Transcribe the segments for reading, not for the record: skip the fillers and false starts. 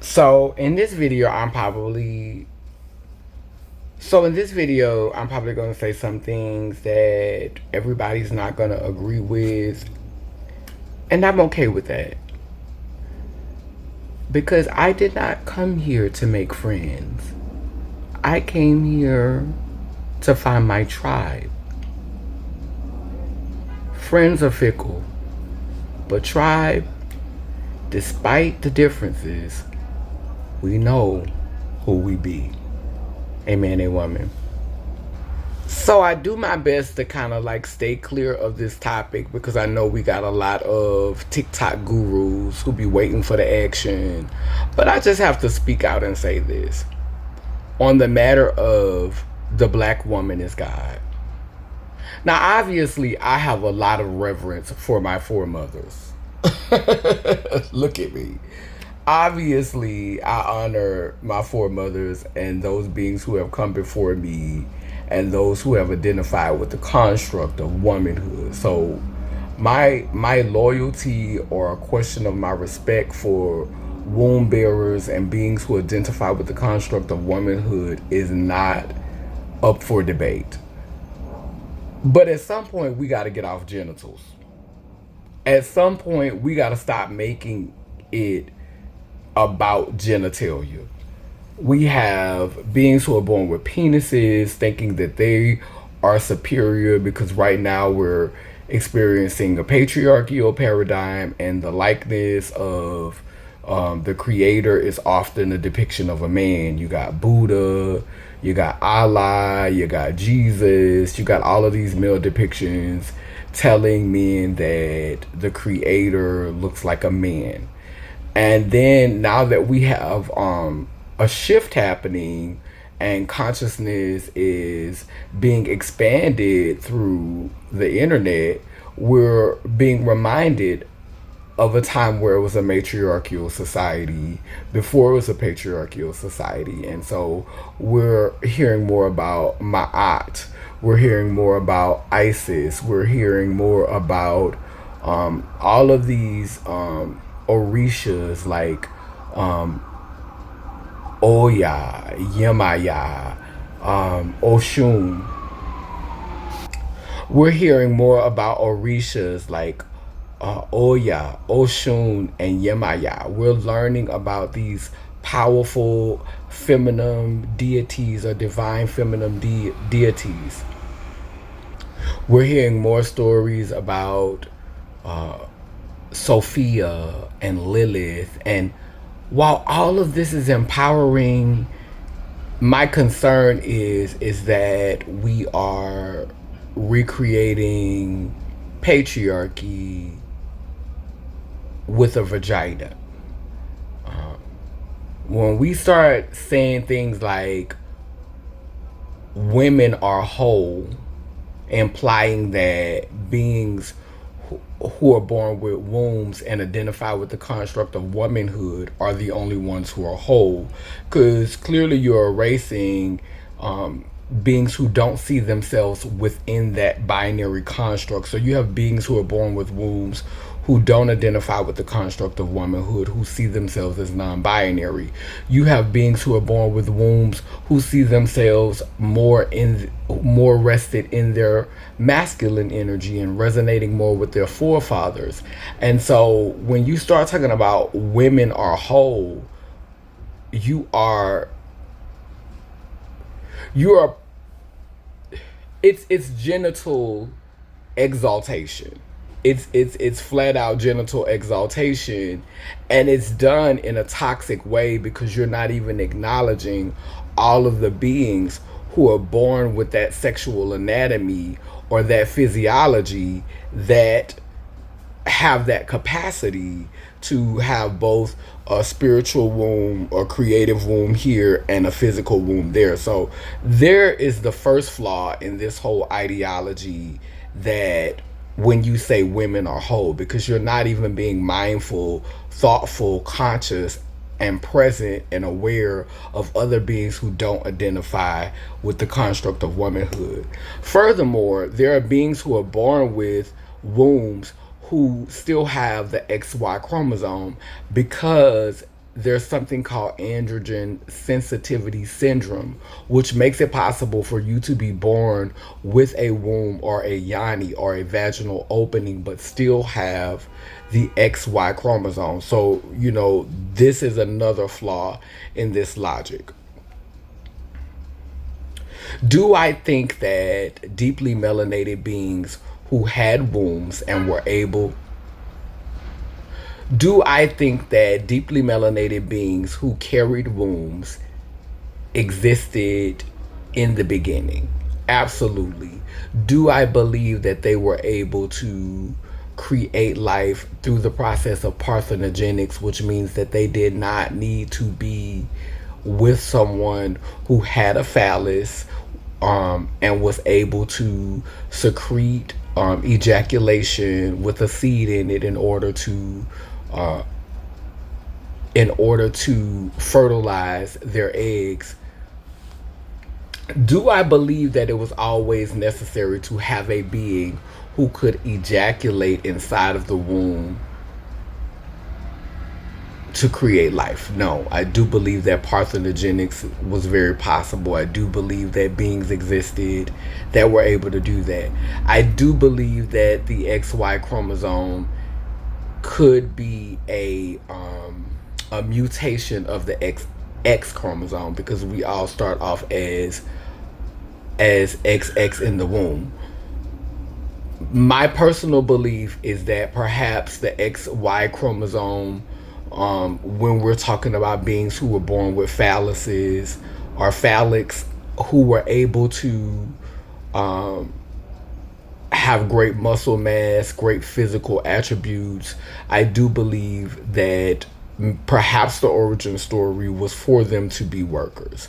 So in this video, I'm probably going to say some things that everybody's not going to agree with, and I'm okay with that because I did not come here to make friends. I came here to find my tribe. Friends are fickle, but tribe, despite the differences, we know who we be. Amen, a woman. So I do my best to kind of like stay clear of this topic because I know we got a lot of TikTok gurus who be waiting for the action. But I just have to speak out and say this. On the matter of the black woman is God. Now, obviously, I have a lot of reverence for my foremothers. Look at me. Obviously, I honor my foremothers and those beings who have come before me and those who have identified with the construct of womanhood. So, my loyalty or a question of my respect for womb bearers and beings who identify with the construct of womanhood is not up for debate. But at some point, we got to get off genitals. At some point, we got to stop making it about genitalia. We have beings who are born with penises thinking that they are superior because right now we're experiencing a patriarchal paradigm and the likeness of the creator is often a depiction of a man. You got Buddha, you got Allah, you got Jesus, you got all of these male depictions telling men that the creator looks like a man. And then now that we have a shift happening and consciousness is being expanded through the internet, we're being reminded of a time where it was a matriarchal society before it was a patriarchal society. And so we're hearing more about Ma'at. We're hearing more about ISIS. We're hearing more about all of these Orishas like Oya, Yemaya, Oshun. We're hearing more about Orishas like Oya, Oshun, and Yemaya. We're learning about these powerful feminine deities or divine feminine deities. We're hearing more stories about Sophia and Lilith. And while all of this is empowering, my concern is that we are recreating patriarchy with a vagina. When we start saying things like women are whole, implying that beings who are born with wombs and identify with the construct of womanhood are the only ones who are whole, because clearly you're erasing beings who don't see themselves within that binary construct. So you have beings who are born with wombs who don't identify with the construct of womanhood, who see themselves as non-binary. You have beings who are born with wombs who see themselves more rested in their masculine energy and resonating more with their forefathers. And so when you start talking about women are whole, you are you are it's genital exaltation. It's flat out genital exaltation, and it's done in a toxic way because you're not even acknowledging all of the beings who are born with that sexual anatomy or that physiology that have that capacity to have both a spiritual womb or creative womb here and a physical womb there. So there is the first flaw in this whole ideology, that when you say women are whole, because you're not even being mindful, thoughtful, conscious, and present and aware of other beings who don't identify with the construct of womanhood. Furthermore, there are beings who are born with wombs who still have the XY chromosome because there's something called androgen sensitivity syndrome, which makes it possible for you to be born with a womb or a yoni or a vaginal opening, but still have the XY chromosome. So, this is another flaw in this logic. Do I think that deeply melanated beings who had wombs and were able do I think that deeply melanated beings who carried wombs existed in the beginning? Absolutely. Do I believe that they were able to create life through the process of parthenogenics, which means that they did not need to be with someone who had a phallus, and was able to secrete ejaculation with a seed in it uh, in order to fertilize their eggs? Do I believe that it was always necessary to have a being who could ejaculate inside of the womb to create life? No, I do believe that parthenogenics was very possible. I do believe that beings existed that were able to do that. I do believe that the XY chromosome could be a mutation of the X chromosome, because we all start off as XX in the womb. My personal belief is that perhaps the XY chromosome, when we're talking about beings who were born with phalluses or phallics, who were able to um, have great muscle mass, great physical attributes, I do believe that perhaps the origin story was for them to be workers.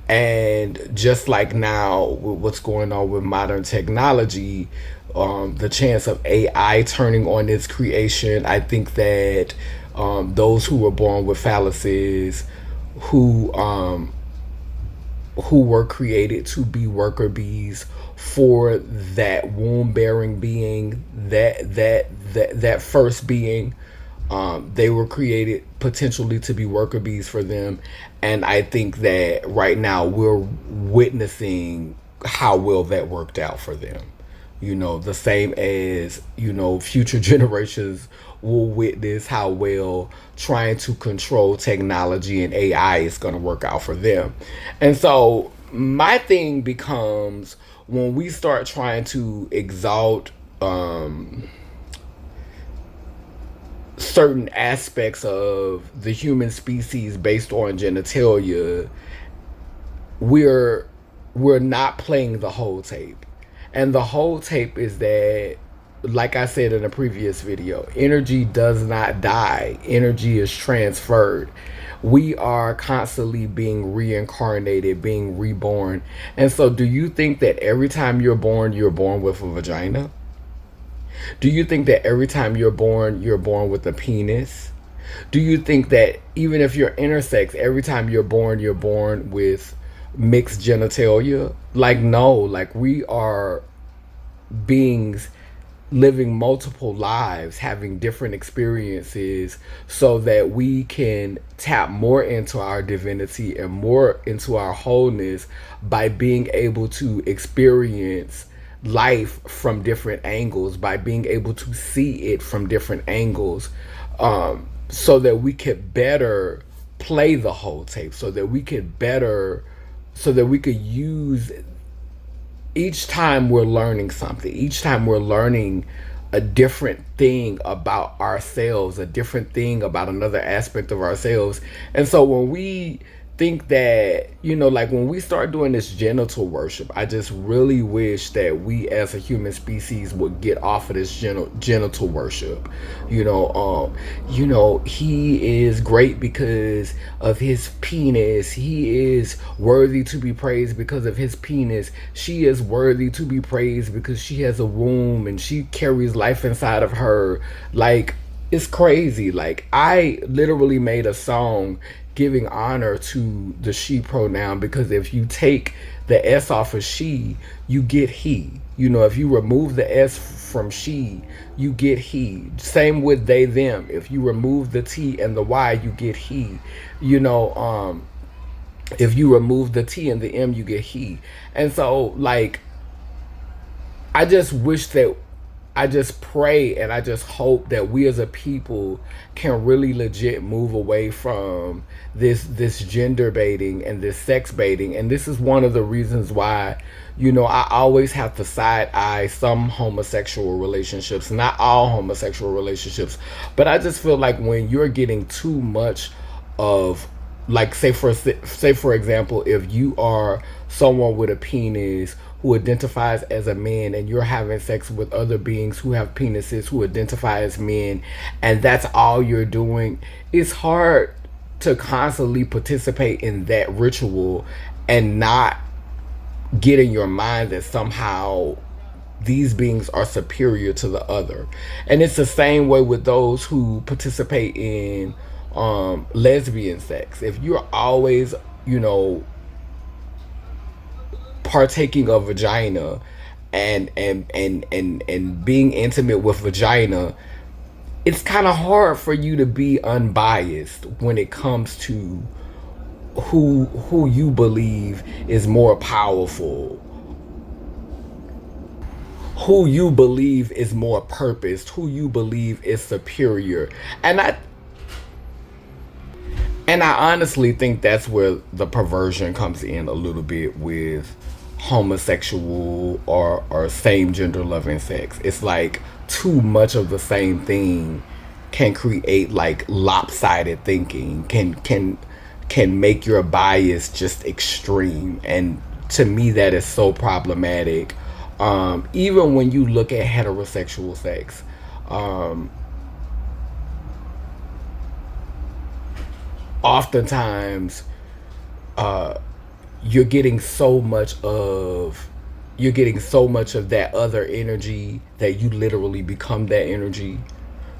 And just like now, with what's going on with modern technology, the chance of AI turning on its creation, I think that those who were born with phalluses, who who were created to be worker bees for that womb bearing being, that first being, they were created potentially to be worker bees for them. And I think that right now we're witnessing how well that worked out for them. The same as, future generations will witness how well trying to control technology and AI is going to work out for them. And so my thing becomes, when we start trying to exalt certain aspects of the human species based on genitalia, we're we're not playing the whole tape. And the whole tape is that, like I said in a previous video, energy does not die. Energy is transferred. We are constantly being reincarnated, being reborn. And so do you think that every time you're born with a vagina? Do you think that every time you're born with a penis? Do you think that even if you're intersex, every time you're born with mixed genitalia? Like, no, like we are beings living multiple lives, having different experiences, so that we can tap more into our divinity and more into our wholeness by being able to experience life from different angles, by being able to see it from different angles, so that we could better play the whole tape, so that we could use each time we're learning something, each time we're learning a different thing about ourselves, a different thing about another aspect of ourselves. And so when we think that, like when we start doing this genital worship, I just really wish that we as a human species would get off of this genital worship. He is great because of his penis. He is worthy to be praised because of his penis. She is worthy to be praised because she has a womb and she carries life inside of her. Like, it's crazy. Like, I literally made a song giving honor to the she pronoun, because if you take the S off of she, you get he. If you remove the S from she, you get he. Same with they, them. If you remove the T and the Y, you get he. You know, if you remove the T and the M, you get he. And so, like, I just wish that I just pray and I just hope that we as a people can really legit move away from this gender baiting and this sex baiting. And this is one of the reasons why, I always have to side eye some homosexual relationships, not all homosexual relationships, but I just feel like when you're getting too much of, like, say for example, if you are someone with a penis who identifies as a man and you're having sex with other beings who have penises who identify as men, and that's all you're doing, it's hard to constantly participate in that ritual and not get in your mind that somehow these beings are superior to the other. And it's the same way with those who participate in lesbian sex. If you're always, partaking of vagina and being intimate with vagina, it's kind of hard for you to be unbiased when it comes to who you believe is more powerful, who you believe is more purposed, who you believe is superior. And I honestly think that's where the perversion comes in a little bit with homosexual or same gender loving sex. It's like too much of the same thing can create like lopsided thinking, can make your bias just extreme. And to me that is so problematic. Even when you look at heterosexual sex, oftentimes you're getting so much of that other energy that you literally become that energy.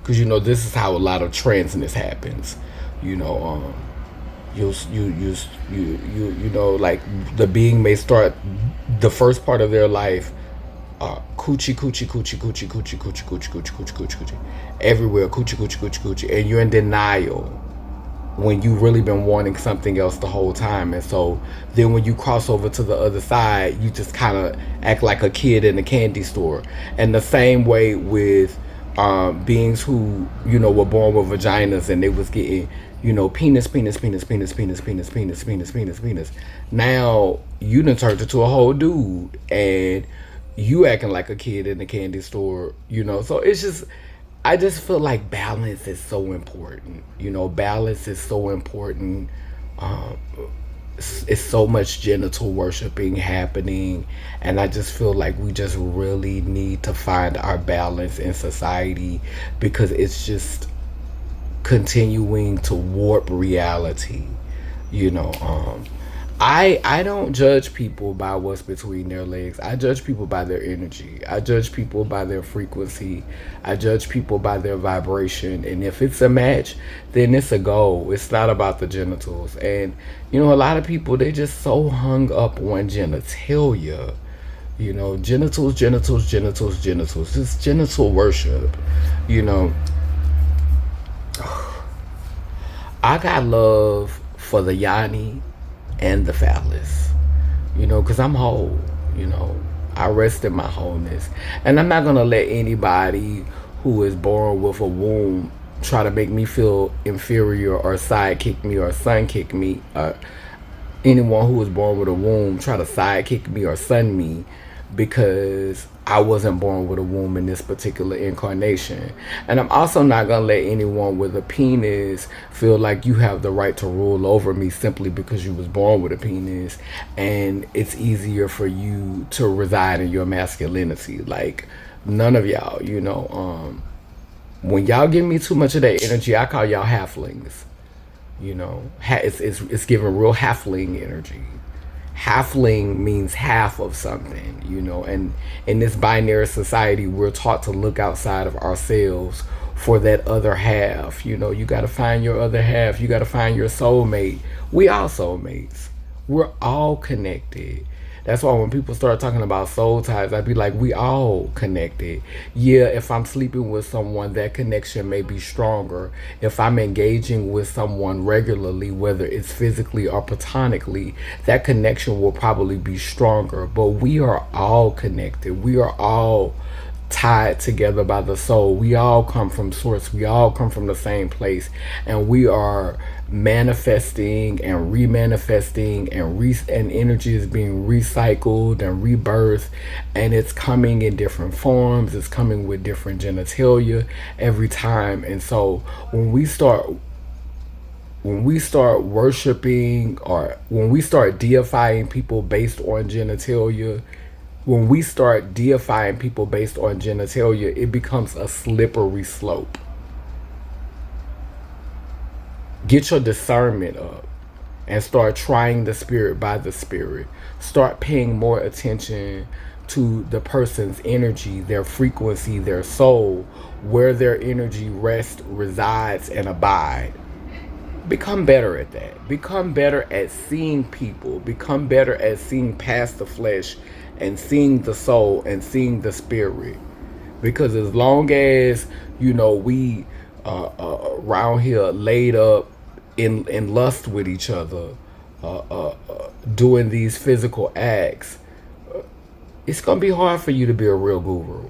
Because this is how a lot of transness happens. you know like the being may start the first part of their life coochie coochie coochie coochie coochie coochie coochie coochie coochie coochie coochie everywhere, coochie coochie coochie coochie, and you're in denial when you really been wanting something else the whole time. And so then when you cross over to the other side, you just kind of act like a kid in a candy store. And the same way with beings who were born with vaginas and they was getting penis penis penis penis penis penis penis penis penis penis. Now you done turned into a whole dude and you acting like a kid in the candy store. So it's just, I just feel like balance is so important. Balance is so important. It's so much genital worshiping happening, and I just feel like we just really need to find our balance in society, because it's just continuing to warp reality. you know um I don't judge people by what's between their legs. I judge people by their energy. I judge people by their frequency. I judge people by their vibration. And if it's a match, then it's a go. It's not about the genitals. And a lot of people, they just so hung up on genitalia. Genitals, genitals, genitals, genitals. It's genital worship. You know, I got love for the yoni and the phallus, because I'm whole. I rest in my wholeness, and I'm not gonna let anybody who is born with a womb try to make me feel inferior or sidekick me or sun kick me. Anyone who was born with a womb try to sidekick me or sun me because I wasn't born with a womb in this particular incarnation. And I'm also not going to let anyone with a penis feel like you have the right to rule over me simply because you was born with a penis and it's easier for you to reside in your masculinity. Like, none of y'all, when y'all give me too much of that energy, I call y'all halflings. It's giving real halfling energy. Halfling means half of something. And in this binary society, we're taught to look outside of ourselves for that other half. You know, you got to find your other half. You got to find your soulmate. We all soulmates. We're all connected. That's why when people start talking about soul ties, I'd be like, we all connected. Yeah, if I'm sleeping with someone, that connection may be stronger. If I'm engaging with someone regularly, whether it's physically or platonically, that connection will probably be stronger. But we are all connected. We are all tied together by the soul. We all come from source. We all come from the same place, and we are manifesting and remanifesting, and energy is being recycled and rebirthed, and it's coming in different forms. It's coming with different genitalia every time. And so when we start worshiping, or when we start deifying people based on genitalia, when we start deifying people based on genitalia, it becomes a slippery slope. Get your discernment up and start trying the spirit by the spirit. Start paying more attention to the person's energy, their frequency, their soul, where their energy rests, resides, and abide. Become better at that. Become better at seeing people. Become better at seeing past the flesh and seeing the soul and seeing the spirit. Because as long as, we around here laid up in lust with each other, doing these physical acts, it's going to be hard for you to be a real guru.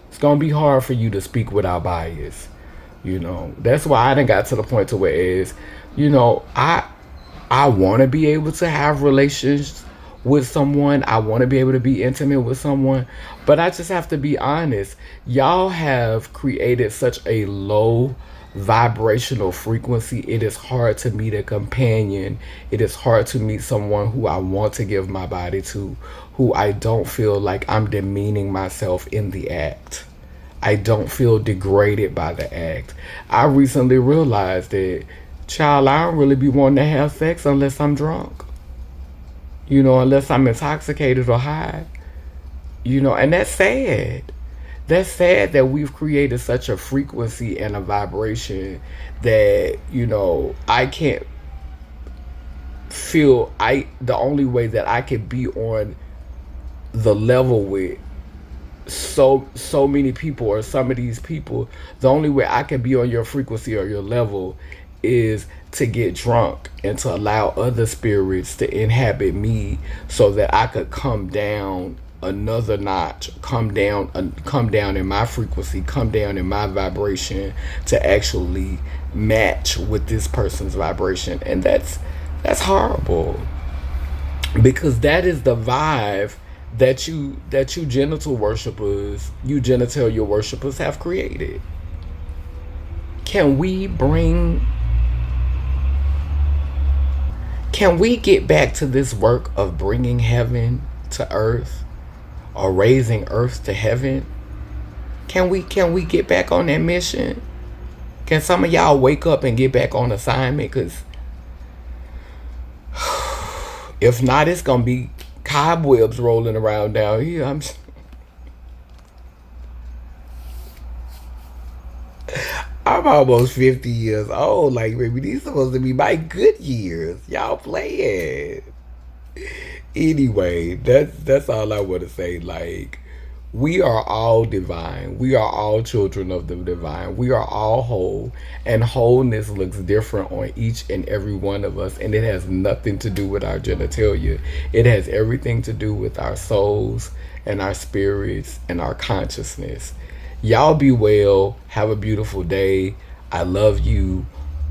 It's going to be hard for you to speak without bias. That's why I done got to the point to where it is, I want to be able to have relations with someone. I want to be able to be intimate with someone, but I just have to be honest. Y'all have created such a low vibrational frequency. It is hard to meet a companion. It is hard to meet someone who I want to give my body to, who I don't feel like I'm demeaning myself in the act. I don't feel degraded by the act. I recently realized that, child, I don't really be wanting to have sex unless I'm drunk. Unless I'm intoxicated or high. And that's sad. That's sad that we've created such a frequency and a vibration that, I can't feel, the only way that I can be on the level with so many people, or some of these people, the only way I can be on your frequency or your level is to get drunk and to allow other spirits to inhabit me, so that I could come down another notch, come down in my frequency, come down in my vibration, to actually match with this person's vibration. And that's horrible, because that is the vibe that you genital worshipers, you genitalia worshipers have created. Can we get back to this work of bringing heaven to earth, or raising earth to heaven? Can we get back on that mission? Can some of y'all wake up and get back on assignment? Because if not, it's gonna be cobwebs rolling around down here. I'm almost 50 years old. Like, baby, these supposed to be my good years. Y'all playing. Anyway, that's all I want to say. Like, we are all divine. We are all children of the divine. We are all whole. And wholeness looks different on each and every one of us. And it has nothing to do with our genitalia. It has everything to do with our souls and our spirits and our consciousness. Y'all be well. Have a beautiful day. I love you.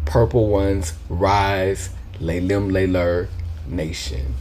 Purple ones, rise. Laylim Layler Nation.